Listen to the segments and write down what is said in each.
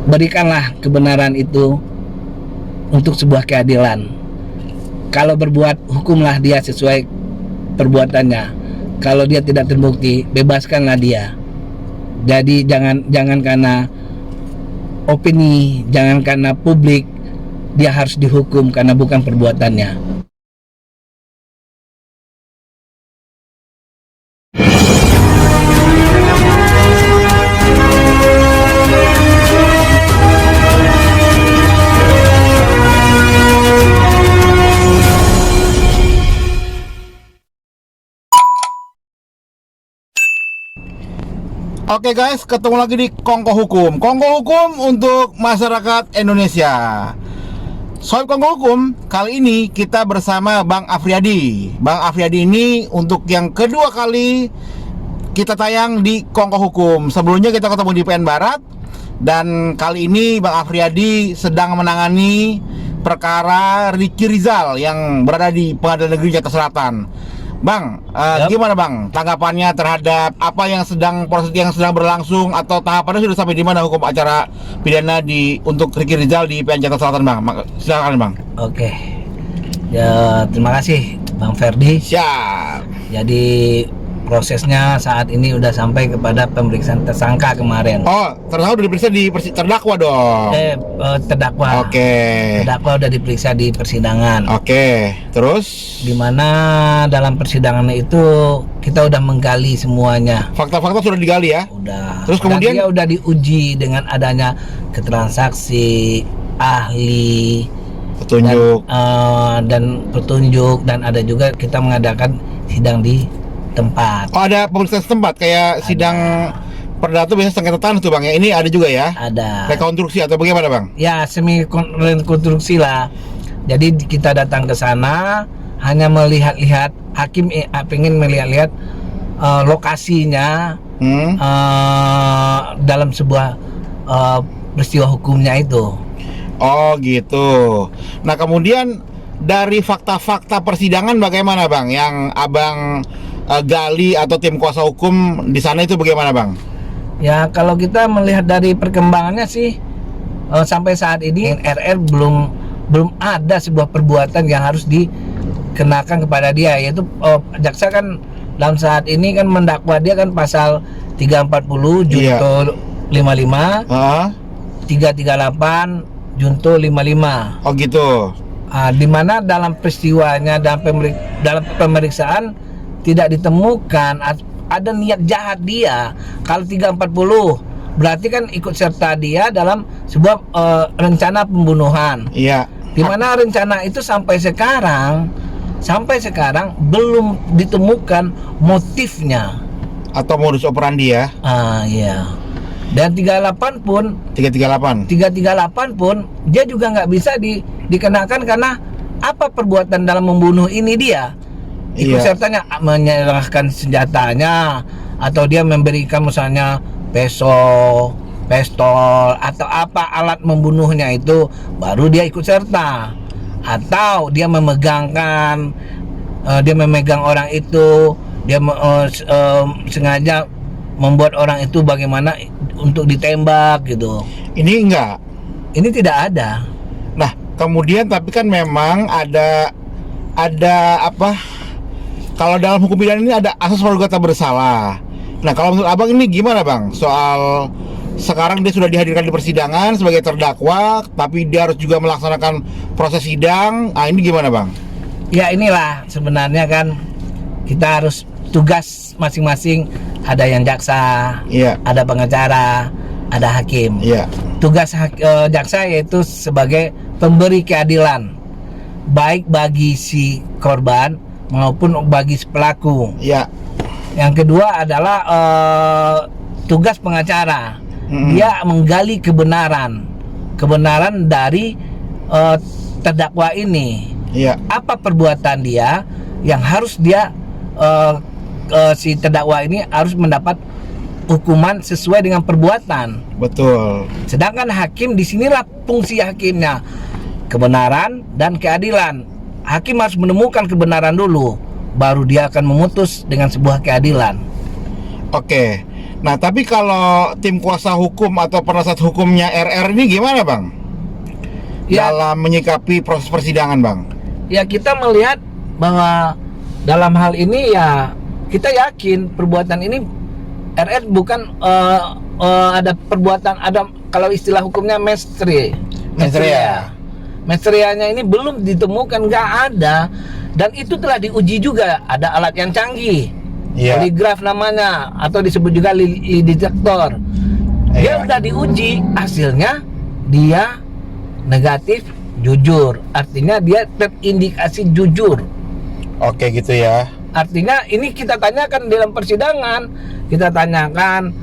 berikanlah kebenaran itu untuk sebuah keadilan. Kalau berbuat, hukumlah dia sesuai perbuatannya. Kalau dia tidak terbukti, bebaskanlah dia. Jadi jangan karena opini, jangan karena publik dia harus dihukum karena bukan perbuatannya. Oke guys, ketemu lagi di Kongko Hukum. Kongko Hukum untuk masyarakat Indonesia. Soal Kongko Hukum, kali ini kita bersama Bang Afriyadi. Bang Afriyadi ini untuk yang kedua kali kita tayang di Kongko Hukum. Sebelumnya kita ketemu di PN Barat, dan kali ini Bang Afriyadi sedang menangani perkara Ricky Rizal yang berada di Pengadilan Negeri Jakarta Selatan. Bang, gimana Bang tanggapannya terhadap apa yang proses yang sedang berlangsung, atau tahapannya sudah sampai di mana hukum acara pidana untuk Ricky Rizal di PN Jakarta Selatan, Bang? Silakan Bang. Oke. Ya, terima kasih Bang Ferdi. Siap. Jadi prosesnya saat ini udah sampai kepada pemeriksaan tersangka kemarin. Oh, tersangka udah diperiksa di terdakwa dong. Terdakwa. Oke. Terdakwa udah diperiksa di persidangan. Oke. Terus? Dimana dalam persidangan itu kita udah menggali semuanya. Fakta-fakta sudah digali ya? Udah. Terus kemudian? Dia udah diuji dengan adanya keterangan saksi, ahli, petunjuk, dan petunjuk, dan ada juga kita mengadakan sidang di tempat. Oh, ada pemeriksaan setempat kayak sidang perdata tuh biasanya sengketa tanah tuh Bang ya. Ini ada juga ya? Ada. Rekonstruksi atau bagaimana Bang? Ya, semi rekonstruksi lah. Jadi kita datang ke sana hanya melihat-lihat, hakim pengen melihat-lihat lokasinya dalam sebuah peristiwa hukumnya itu. Oh gitu. Nah kemudian dari fakta-fakta persidangan bagaimana Bang? Yang Abang gali atau tim kuasa hukum di sana itu bagaimana Bang? Ya kalau kita melihat dari perkembangannya sih sampai saat ini RR belum ada sebuah perbuatan yang harus dikenakan kepada dia, yaitu jaksa kan dalam saat ini kan mendakwa dia kan pasal 340 junto 55, 338 junto 55. Oh gitu. Dimana dalam peristiwanya dalam pemeriksaan tidak ditemukan ada niat jahat dia. Kalau 340 berarti kan ikut serta dia dalam sebuah rencana pembunuhan. Iya. Dimana rencana itu sampai sekarang belum ditemukan motifnya atau modus operandi ya. Iya. Dan 338 pun dia juga nggak bisa dikenakan karena apa perbuatan dalam membunuh ini dia ikut sertanya, menyerahkan senjatanya atau dia memberikan misalnya pistol atau apa alat membunuhnya, itu baru dia ikut serta. Atau dia memegang orang itu, dia sengaja membuat orang itu bagaimana untuk ditembak gitu. Ini enggak. Ini tidak ada. Nah, kemudian tapi kan memang ada apa? Kalau dalam hukum pidana ini ada asas praduga tak bersalah. Nah, kalau menurut Abang ini gimana Bang? Soal sekarang dia sudah dihadirkan di persidangan sebagai terdakwa, tapi dia harus juga melaksanakan proses sidang. Ini gimana Bang? Ya inilah sebenarnya kan kita harus tugas masing-masing. Ada yang jaksa, ada pengacara, ada hakim. Tugas jaksa yaitu sebagai pemberi keadilan, baik bagi si korban maupun bagi si pelaku. Yang kedua adalah tugas pengacara. Dia menggali kebenaran dari terdakwa ini. Apa perbuatan dia yang harus dia si terdakwa ini harus mendapat hukuman sesuai dengan perbuatan. Betul. Sedangkan hakim disinilah fungsi hakimnya, kebenaran dan keadilan. Hakim harus menemukan kebenaran dulu, baru dia akan memutus dengan sebuah keadilan. Oke. Nah, tapi kalau tim kuasa hukum atau penasihat hukumnya RR ini gimana, Bang? Ya. Dalam menyikapi proses persidangan, Bang? Ya, kita melihat bahwa dalam hal ini ya kita yakin perbuatan ini RR bukan ada perbuatan, ada kalau istilah hukumnya Mestria-nya ini belum ditemukan, nggak ada, dan itu telah diuji juga, ada alat yang canggih, poligraf namanya, atau disebut juga lie detector. Dia udah diuji, hasilnya dia negatif jujur, artinya dia terindikasi jujur. Oke, gitu ya. Artinya ini kita tanyakan dalam persidangan, kita tanyakan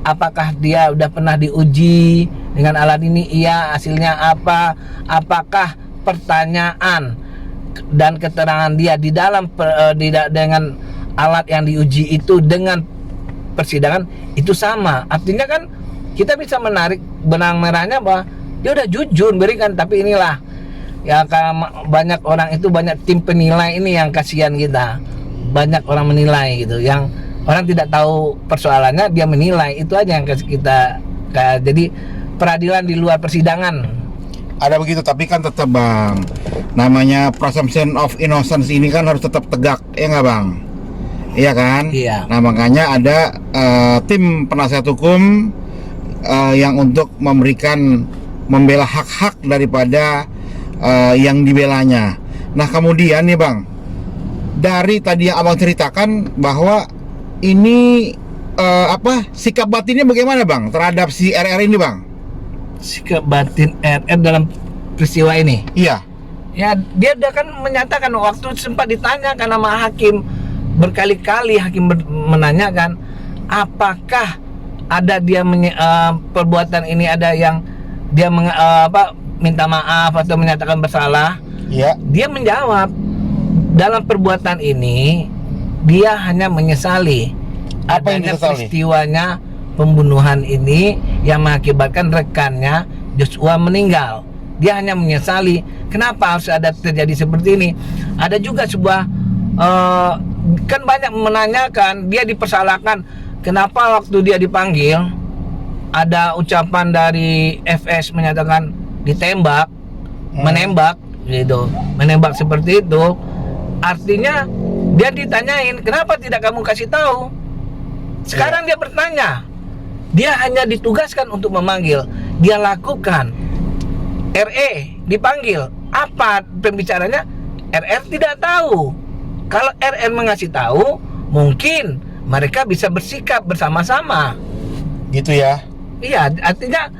apakah dia udah pernah diuji dengan alat ini, iya, hasilnya apa, apakah pertanyaan dan keterangan dia di dalam dengan alat yang diuji itu dengan persidangan itu sama. Artinya kan kita bisa menarik benang merahnya bahwa dia udah jujur berikan, tapi inilah ya, karena banyak orang itu, banyak tim penilai ini yang kasihan kita, banyak orang menilai gitu, yang orang tidak tahu persoalannya dia menilai, itu aja yang kita jadi peradilan di luar persidangan. Ada begitu, tapi kan tetap, Bang, namanya presumption of innocence ini kan harus tetap tegak, ya nggak, Bang? Iya kan? Iya. Nah, makanya ada tim penasihat hukum yang untuk membela hak-hak daripada yang dibelanya. Nah, kemudian nih, Bang, dari tadi yang Abang ceritakan bahwa ini sikap batinnya bagaimana, Bang, terhadap si RR ini, Bang? Sikap batin RR dalam peristiwa ini? Iya. Ya, dia kan menyatakan, waktu sempat ditanyakan sama hakim, berkali-kali hakim menanyakan apakah ada dia perbuatan ini ada yang dia minta maaf atau menyatakan bersalah. Iya. Dia menjawab dalam perbuatan ini dia hanya menyesali Apa yang adanya disesali? peristiwanya pembunuhan ini yang mengakibatkan rekannya Joshua meninggal. Dia hanya menyesali kenapa harus ada terjadi seperti ini. Ada juga sebuah kan banyak menanyakan, dia dipersalahkan kenapa waktu dia dipanggil ada ucapan dari FS menyatakan ditembak, menembak gitu, menembak seperti itu. Artinya dia ditanyain kenapa tidak kamu kasih tahu. Sekarang dia bertanya, dia hanya ditugaskan untuk memanggil, dia lakukan. RE dipanggil, apa pembicaranya? RR tidak tahu. Kalau RR mengasih tahu, mungkin mereka bisa bersikap bersama-sama. Gitu ya. Iya, artinya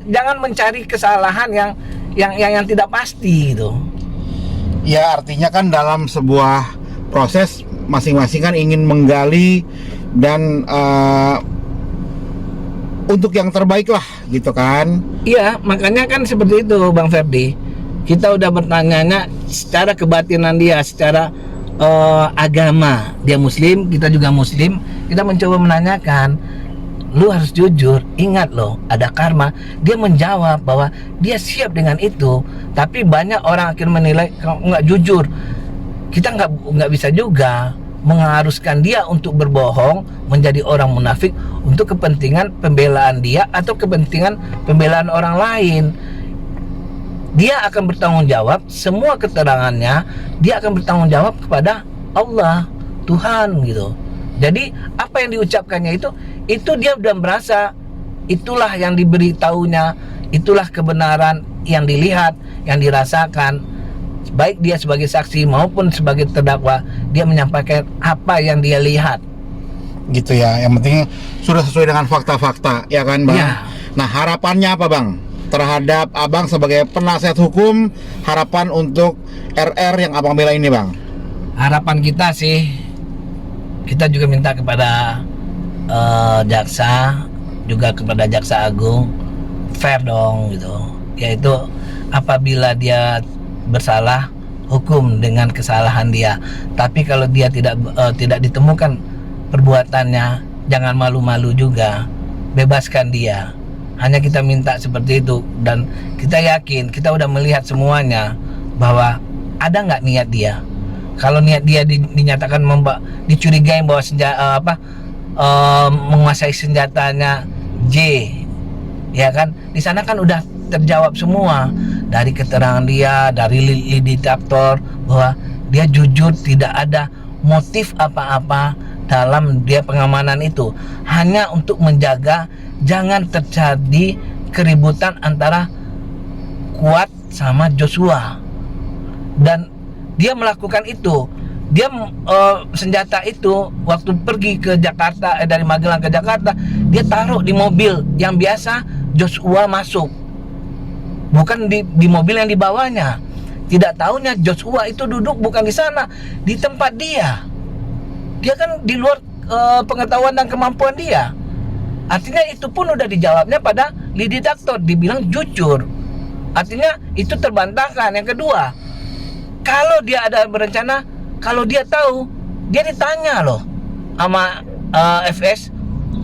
jangan mencari kesalahan yang tidak pasti gitu. Ya, artinya kan dalam sebuah proses masing-masing kan ingin menggali dan untuk yang terbaik lah, gitu kan. Iya, makanya kan seperti itu, Bang Ferdi. Kita udah bertanyanya secara kebatinan dia, secara agama. Dia muslim, kita juga muslim. Kita mencoba menanyakan, lu harus jujur, ingat loh, ada karma. Dia menjawab bahwa dia siap dengan itu. Tapi banyak orang akhirnya menilai kalau nggak jujur. Kita nggak bisa juga mengharuskan dia untuk berbohong, menjadi orang munafik untuk kepentingan pembelaan dia atau kepentingan pembelaan orang lain. Dia akan bertanggung jawab, semua keterangannya dia akan bertanggung jawab kepada Allah, Tuhan gitu. Jadi apa yang diucapkannya itu dia udah merasa itulah yang diberitahunya, itulah kebenaran yang dilihat, yang dirasakan. Baik dia sebagai saksi maupun sebagai terdakwa, dia menyampaikan apa yang dia lihat. Gitu ya, yang penting sudah sesuai dengan fakta-fakta, ya kan, Bang? Ya. Nah, harapannya apa, Bang? Terhadap Abang sebagai penasihat hukum, harapan untuk RR yang Abang bela ini, Bang? Harapan kita sih, kita juga minta kepada jaksa, juga kepada jaksa agung, fair dong gitu. Yaitu apabila dia bersalah, hukum dengan kesalahan dia. Tapi kalau dia tidak ditemukan perbuatannya, jangan malu-malu juga, bebaskan dia. Hanya kita minta seperti itu, dan kita yakin, kita udah melihat semuanya bahwa ada nggak niat dia. Kalau niat dia dinyatakan dicurigai bahwa menguasai senjatanya J, ya kan? Di sana kan udah terjawab semua dari keterangan dia, dari lead detector, bahwa dia jujur, tidak ada motif apa-apa dalam dia pengamanan itu, hanya untuk menjaga jangan terjadi keributan antara Kuat sama Joshua. Dan dia melakukan itu. Dia senjata itu waktu pergi ke Jakarta, dari Magelang ke Jakarta, dia taruh di mobil yang biasa Joshua masuk, bukan di mobil yang dibawanya. Tidak tahunya Joshua itu duduk bukan di sana, di tempat dia. Dia kan di luar pengetahuan dan kemampuan dia. Artinya itu pun udah dijawabnya pada lead detector, dibilang jujur. Artinya itu terbantahkan. Yang kedua, kalau dia ada berencana, kalau dia tahu, dia ditanya loh sama FS,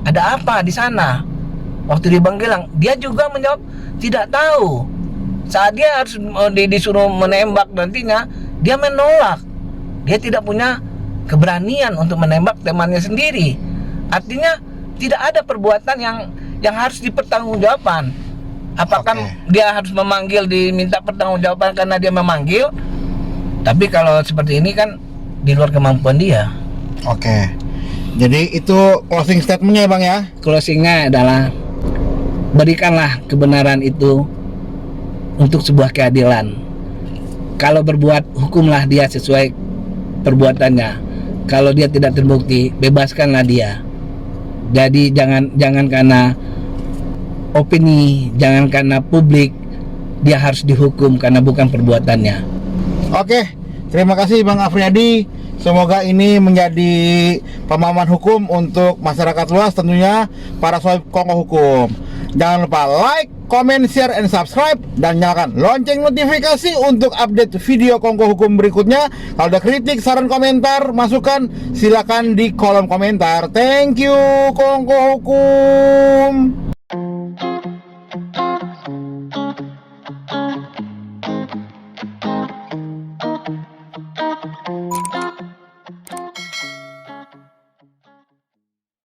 ada apa di sana? Waktu di Banggelang, dia juga menjawab tidak tahu. Saat dia harus disuruh menembak nantinya, dia menolak. Dia tidak punya keberanian untuk menembak temannya sendiri. Artinya tidak ada perbuatan yang harus dipertanggungjawabkan. Apakah dia harus memanggil, diminta pertanggungjawaban karena dia memanggil? Tapi kalau seperti ini kan di luar kemampuan dia. Oke. Jadi itu closing statementnya ya Bang ya? Closingnya adalah berikanlah kebenaran itu untuk sebuah keadilan. Kalau berbuat, hukumlah dia sesuai perbuatannya. Kalau dia tidak terbukti, bebaskanlah dia. Jadi jangan karena opini, jangan karena publik dia harus dihukum karena bukan perbuatannya. Oke, terima kasih Bang Afriyadi. Semoga ini menjadi pemahaman hukum untuk masyarakat luas, tentunya para sohib Kongko Hukum. Jangan lupa like, comment, share, and subscribe, dan nyalakan lonceng notifikasi untuk update video Kongko Hukum berikutnya. Kalau ada kritik, saran, komentar, masukan, silakan di kolom komentar. Thank you Kongko Hukum.